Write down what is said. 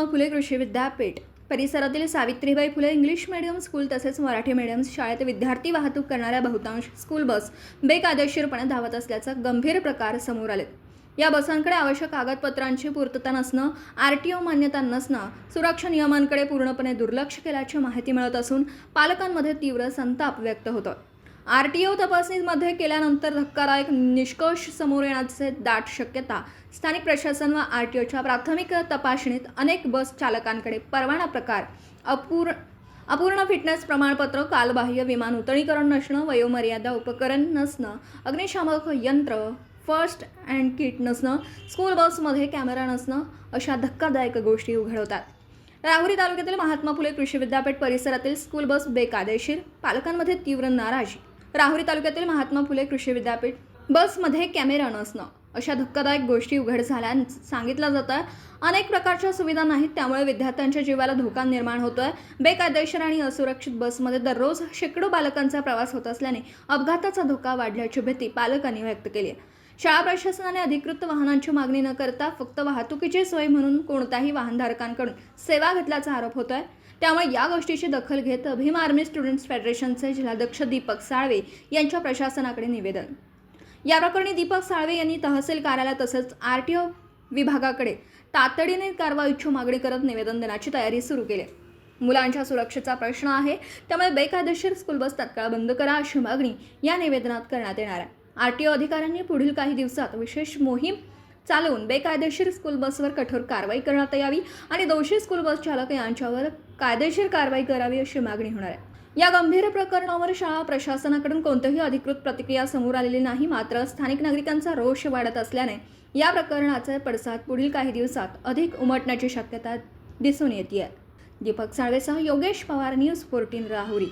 फुले कृषी विद्यापीठ परिसरातील Savitribai Phule English medium school तसेच मराठी मीडियम शाळेत विद्यार्थी वाहतूक करणाऱ्या बहुतांश स्कूल बस बेकायदेशीरपणे धावत असल्याचा गंभीर प्रकार समोर आले। या बसांकडे आवश्यक कागदपत्रांची पूर्तता नसणं, आरटीओ मान्यता नसणं, सुरक्षा नियमांकडे पूर्णपणे दुर्लक्ष केल्याची माहिती मिळत असून पालकांमध्ये तीव्र संताप व्यक्त होतोय। आरटीओ तपासणीमध्ये केल्यानंतर धक्कादायक निष्कर्ष समोर येण्याची दाट शक्यता। स्थानिक प्रशासन व आरटीओच्या प्राथमिक तपासणीत अनेक बस चालकांकडे परवाना प्रकार, अपूर्ण फिटनेस प्रमाणपत्र, कालबाह्य विमान उतरणीकरण नसणं, वयोमर्यादा उपकरण नसणं, अग्निशामक यंत्र, फर्स्ट एड किट नसणं, स्कूल बसमध्ये कॅमेरा नसणं अशा धक्कादायक गोष्टी उघड होतात। राहुरी तालुक्यातील महात्मा फुले कृषी विद्यापीठ परिसरातील स्कूल बस बेकायदेशीर, पालकांमध्ये तीव्र नाराजी। राहुरी तालुक्यातील महात्मा फुले कृषी विद्यापीठ बसमध्ये कॅमेरा नसणं अशा धक्कादायक गोष्टी उघड झाल्यानं सांगितलं जातं। अनेक प्रकारच्या सुविधा नाहीत, त्यामुळे विद्यार्थ्यांच्या जीवाला धोका निर्माण होतोय। बेकायदेशीर आणि असुरक्षित बसमध्ये दररोज शेकडो बालकांचा प्रवास होत असल्याने अपघाताचा धोका वाढल्याची भीती पालकांनी व्यक्त केली आहे। शाळा प्रशासनाने अधिकृत वाहनांची मागणी न करता फक्त वाहतुकीची सोय म्हणून कोणत्याही वाहनधारकांकडून सेवा घेतल्याचा आरोप होतोय। त्यामुळे या गोष्टीची दखल घेत भीम आर्मी स्टुडंट्स फेडरेशनचे जिल्हाध्यक्ष दीपक साळवे यांच्या प्रशासनाकडे निवेदन। या प्रकरणी दीपक साळवे यांनी तहसील कार्यालय तसेच आरटीओ विभागाकडे तातडीने कारवाईची मागणी करत निवेदन देण्याची तयारी सुरू केली आहे। मुलांच्या सुरक्षेचा प्रश्न आहे, त्यामुळे बेकायदेशीर स्कूल बस तात्काळ बंद करा अशी मागणी या निवेदनात करण्यात येणार आहे। आरटीओ अधिकाऱ्यांनी पुढील काही दिवसात विशेष मोहीम चालवून बेकायदेशीर स्कूल बसवर कठोर कारवाई करण्यात यावी आणि दोषी स्कूल बस चालक यांच्यावर कायदेशीर कारवाई करावी अशी मागणी होणार आहे। या गंभीर प्रकरणावर शाळा प्रशासनाकडून कोणतीही अधिकृत प्रतिक्रिया समोर आलेली नाही। मात्र स्थानिक नागरिकांचा रोष वाढत असल्याने या प्रकरणाचे पडसाद पुढील काही दिवसात अधिक उमटण्याची शक्यता दिसून येते। दीपक साळवेसह योगेश पवार, न्यूज 14 राहुरी।